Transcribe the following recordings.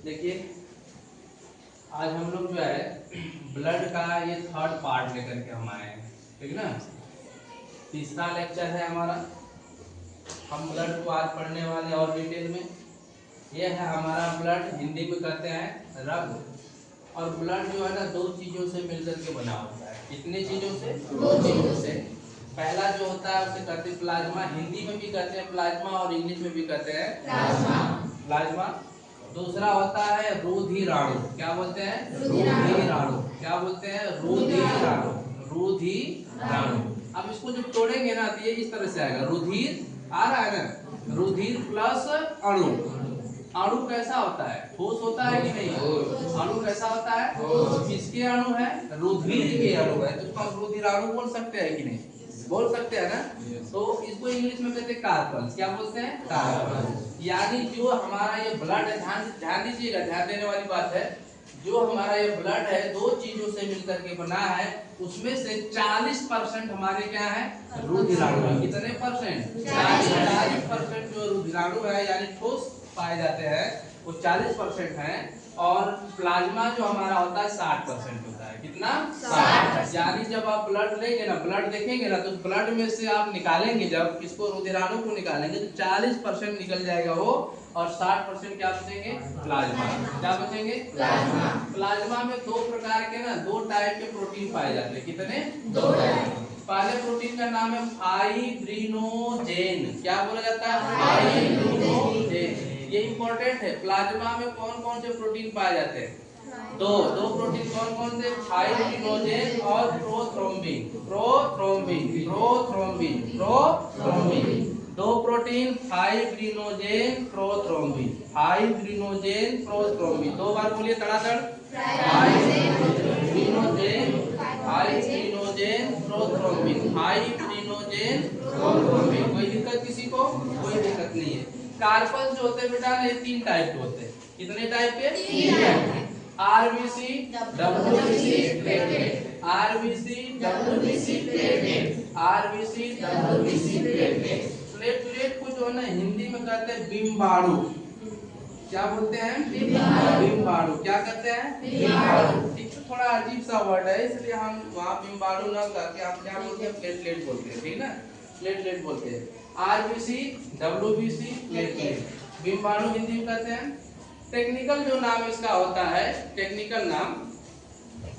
देखिए आज हम लोग जो है ब्लड का ये थर्ड पार्ट लेकर के हम आए हैं, ठीक ना। तीसरा लेक्चर है हमारा। हम ब्लड को आज पढ़ने वाले और डिटेल में। ये है हमारा ब्लड, हिंदी में कहते हैं रक्त। और ब्लड जो है ना दो चीजों से मिलकर के बना होता है। कितने चीजों से? दो चीजों से। पहला जो होता है उसे कहते हैं प्लाज्मा, हिंदी में भी कहते हैं प्लाज्मा और इंग्लिश में भी कहते हैं प्लाज्मा। दूसरा होता है रुधिराणु। क्या बोलते हैं? रुधिराणु। क्या बोलते हैं? रुधिराणु। रुधिराणु। अब इसको जब तोड़ेंगे ना तो ये इस तरह से आएगा। रुधिर आ रहा है ना, रुधिर प्लस अणु। अणु कैसा होता है? ठोस होता है कि नहीं? अणु कैसा होता है? किसके अणु है? रुधिर के अणु है, तो इसको हम रुधिराणु बोल सकते हैं कि नहीं? बोल सकते हैं ना। तो इसको इंग्लिश में कहते हैं कार्पल्स। क्या बोलते हैं? कार्पल्स। यानी जो हमारा ये ब्लड है, ध्यान दीजिएगा, ध्यान देने वाली बात है। जो हमारा ये ब्लड है दो चीजों से मिलकर के बना है, उसमें से 40% हमारे क्या है? रुधिराणु है। कितने परसेंट? 40% जो रुधिराणु है यानी ठोस पाए जाते हैं वो 40% है। और प्लाज्मा जो हमारा होता है 60% होता है। कितना? 60। यानी जब आप ब्लड लेंगे ना, ब्लड देखेंगे ना, तो ब्लड में से आप निकालेंगे, जब इसको रुधिराणु को निकालेंगे तो 40% निकल जाएगा वो, और 60% क्या बचेंगे? प्लाज्मा। क्या बचेंगे? प्लाज्मा। प्लाज्मा में दो प्रकार के ना, दो टाइप के प्रोटीन पाए जाते हैं। कितने? दो टाइप। पहले प्रोटीन का नाम है फाइब्रिनोजेन। क्या बोला जाता है? फाइब्रिनोजेन। ये इंपॉर्टेंट है। प्लाज्मा में कौन कौन से प्रोटीन पाए जाते हैं? दो प्रोटीन। कौन कौन से? फाइब्रिनोजेन और प्रोथ्रोम्बिन। दो प्रोटीन, फाइब्रिनोजेन, प्रोथ्रोम्बिन। दो बार बोलिए तड़ातड़। Fibrinogen, prothrombin. कोई दिक्कत किसी को? कोई दिक्कत नहीं है। कार्पल्स जो होते हैं बेटा ये 3 टाइप के होते हैं। कितने टाइप के? 3 टाइप के। RBC, WBC, platelet. RBC, WBC, platelet. RBC, WBC, platelet. Platelet को जो है ना हिंदी में कहते हैं बिम्बाणु। क्या बोलते हैं? बिम्बाणु। क्या कहते हैं? बिम्बाणु। ठीक है, थोड़ा अजीब सा वर्ड है इसलिए हम वहाँ बिम्बाणु ना करके हम क्या बोलते हैं? प्लेटलेट बोलते हैं। ठीक ना, प्लेटलेट बोलते हैं। RBC, WBC, platelet. बिम्बाणु हिंदी में कहते हैं। टेक्निकल जो नाम इसका होता है, टेक्निकल नाम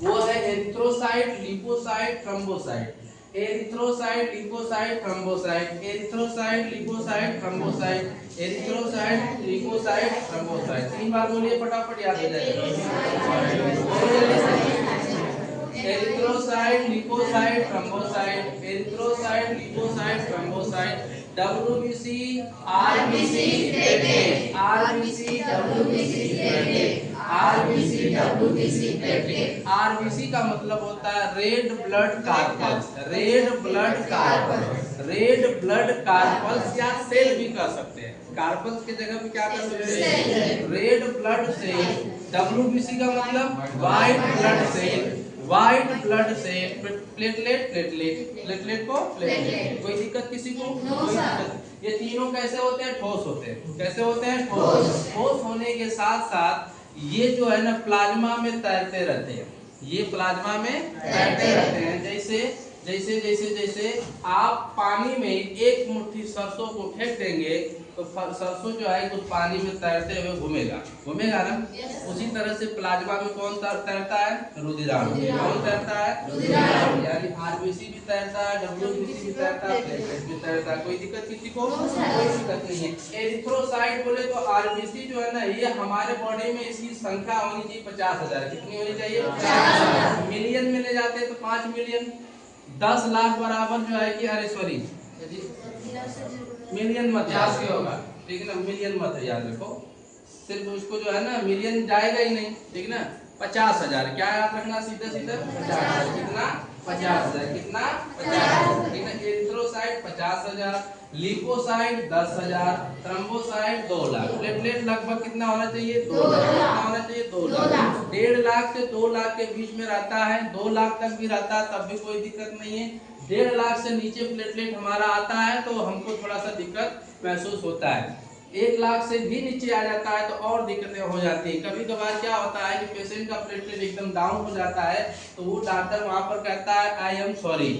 वो है erythrocyte, lipocyte, thrombocyte. Erythrocyte, lipocyte, thrombocyte. Erythrocyte, lipocyte, thrombocyte. Erythrocyte, lipocyte, thrombocyte. 3 बार बोलिए, फटाफट याद हो जाएगा। Erythrocyte, lipocyte, thrombocyte. Erythrocyte, lipocyte, thrombocyte. WBC, RBC, platelet. RBC, WBC, platelet. RBC, WBC, platelet. RBC का मतलब होता है red blood corpuscles. Red blood corpuscles. Red blood corpuscles या सेल भी कह सकते हैं। कार्पल्स की जगह पे क्या कर सकते हैं? Red blood cell. डब्ल्यूबीसी का मतलब white blood cell. White blood cell. Platelet, platelet को प्लेटलेट। कोई दिक्कत किसी को? कोई दिक्कत। ये तीनों कैसे होते हैं? ठोस होते हैं। कैसे होते हैं? ठोस। ठोस होने के साथ साथ ये जो है ना प्लाज्मा में तैरते रहते हैं। ये प्लाज्मा में तैरते रहते हैं। जैसे आप पानी में एक मुट्ठी सरसों को फेंक देंगे तो सरसों जो है कुछ पानी में तैरते हुए घूमेगा ना। उसी तरह से प्लाज्मा में कौन तैरता है? रुधिराणु। कौन तैरता है? रुधिराणु। यानी आरबीसी भी तैरता है, डब्ल्यूबीसी भी तैरता है, प्लेटलेट भी तैरता है। कोई दिक्कत किसी को? कोई दिक्कत नहीं है। एरिथ्रोसाइट बोले तो आरबीसी जो है ना ये हमारे बॉडी में इसकी संख्या होनी चाहिए 50,000। कितनी होनी चाहिए? 50,000। मिलियन में ले जाते हैं तो 5 मिलियन। 10 लाख बराबर जो है कि, अरे सॉरी मिलियन मत याद होगा, ठीक है ना, मिलियन मत याद रखो। सिर्फ उसको जो है ना मिलियन जाएगा ही नहीं, ठीक ना। 50,000 क्या याद रखना? सीधे 50,000। कितना? 50,000। कितना? 50,000। ठीक है। Erythrocyte 50,000, लिपोसाइट 10,000, thrombocyte 2 lakh. प्लेटलेट लगभग कितना होना चाहिए? 2 लाख। कितना होना चाहिए? 2 लाख। 1.5 लाख से 2 लाख के बीच में रहता है। 2 लाख तक भी रहता है तब भी कोई दिक्कत नहीं है। 1.5 लाख से नीचे प्लेटलेट हमारा आता है तो हमको थोड़ा सा दिक्कत महसूस होता है। 1 लाख से भी नीचे आ जाता है तो और दिक्कतें हो जाती हैं। कभी कभार क्या होता है कि पेशेंट का प्लेटलेट एकदम डाउन हो जाता है तो वो डॉक्टर वहाँ पर कहता है आई एम सॉरी,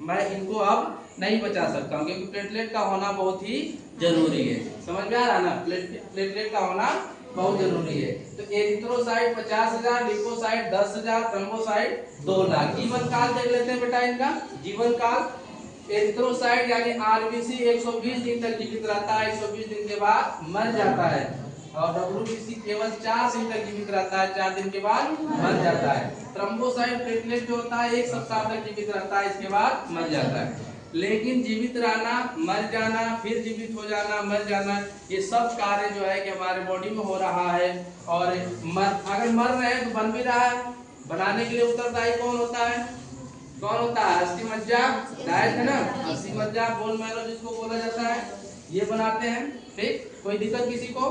मैं इनको अब नहीं बचा सकता हूँ, क्योंकि प्लेटलेट का होना बहुत ही जरूरी है। समझ में आ रहा ना, प्लेटलेट का होना बहुत जरूरी है। तो एरिथ्रोसाइट 50,000, लिपोसाइट 10,000, थ्रोम्बोसाइट 2 लाख। जीवन काल देख लेते हैं बेटा इनका। जीवन काल एरिथ्रोसाइट यानी आरबीसी 120 दिन तक जीवित रहता है, 120 दिन के बाद मर जाता है। और डब्ल्यूबीसी केवल 4 दिन तक जीवित रहता है, 4 दिन के बाद मर जाता है। थ्रोम्बोसाइट प्लेटलेट जो होता है 1 सप्ताह तक जीवित रहता है, इसके बाद मर जाता है। लेकिन जीवित रहना, मर जाना, फिर जीवित हो जाना, मर जाना, ये सब कार्य जो है कि हमारे बॉडी में हो रहा है। और अगर मर रहे हैं तो बन भी रहा है, बनाने के लिए उत्तरदायी कौन होता है? कौन होता है? अस्थिमज्जा, डायट है ना, अस्थिमज्जा बोन मैरो जिसको बोला जाता है, ये बनाते हैं। ठीक, कोई दिक्कत किसी को?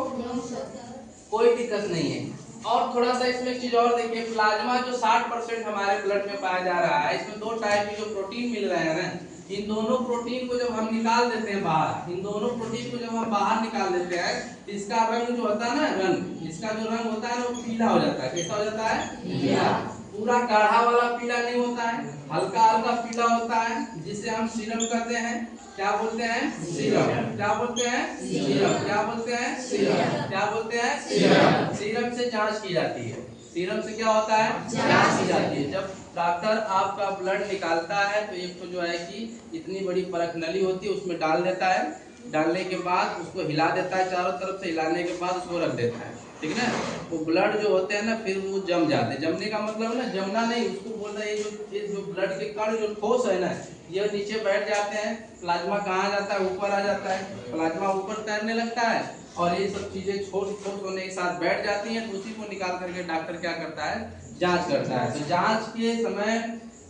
कोई दिक्कत नहीं है। और थोड़ा सा इसमें एक चीज और देखिए, प्लाज्मा जो 60% हमारे ब्लड में पाया जा रहा है, इसमें 2 टाइप के जो प्रोटीन मिल रहे हैं ना, इन दोनों प्रोटीन को जब हम निकाल देते हैं बाहर, इन दोनों प्रोटीन को जब हम बाहर निकाल देते हैं, इसका रंग जो होता है ना, रंग, इसका जो रंग होता है ना वो पीला हो जाता है। कैसा हो जाता है? पीला। पूरा गाढ़ा वाला पीला नहीं होता है, हल्का हल्का पीला होता है, जिसे हम सीरम कहते हैं। क्या बोलते हैं? सीरम। क्या बोलते हैं? सीरम। क्या बोलते हैं? सीरम। क्या बोलते हैं? सीरम। सीरम से जांच की जाती है। सीरम से क्या होता है? जांच की जाती है। जब डॉक्टर आपका ब्लड निकालता है तो एक तो जो है कि इतनी बड़ी परख नली होती है, उसमें डाल देता है। डालने के बाद उसको हिला देता है, चारों तरफ से हिलाने के बाद उसको रख देता है। ठीक है ना? वो ब्लड जो होते हैं ना, फिर वो जम जाते हैं। जमने का मतलब है ना, जमना नहीं, उसको बोल रहे हैं ये जो ब्लड के कण जो ठोस है ना, ये नीचे बैठ जाते हैं। प्लाज्मा कहाँ जाता है? ऊपर आ जाता है। प्लाज्मा ऊपर तैरने लगता है और ये सब चीजें ठोस होने के साथ बैठ जाती हैं। तो उसी को निकाल करके डॉक्टर क्या करता है? जांच करता है। तो जांच के समय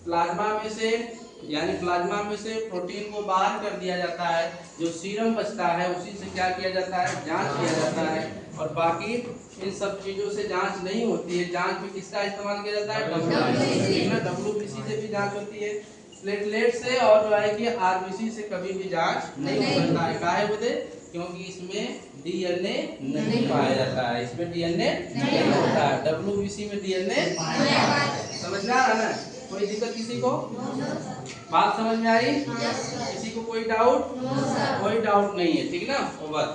प्लाज्मा में से, यानी प्लाज्मा में से प्रोटीन को बाहर कर दिया जाता है। जो सीरम बचता है उसी से क्या किया जाता है? जांच किया जाता है। और बाकी इन सब चीजों से जांच नहीं होती है। जांच में किसका इस्तेमाल किया जाता है? डब्ल्यूबीसी से भी जांच होती है, प्लेटलेट से, और जो है कि आरबीसी से कभी भी जांच नहीं हो सकता है। काहे बोले? क्योंकि इसमें डीएनए नहीं पाया जाता है, इसमें डीएनए नहीं होता है। डब्ल्यूबीसी में डीएनए। समझ में आ रहा है ना? कोई दिक्कत किसी को? बात समझ में आई? किसी को कोई डाउट? कोई डाउट नहीं है। ठीक ना? ओवर।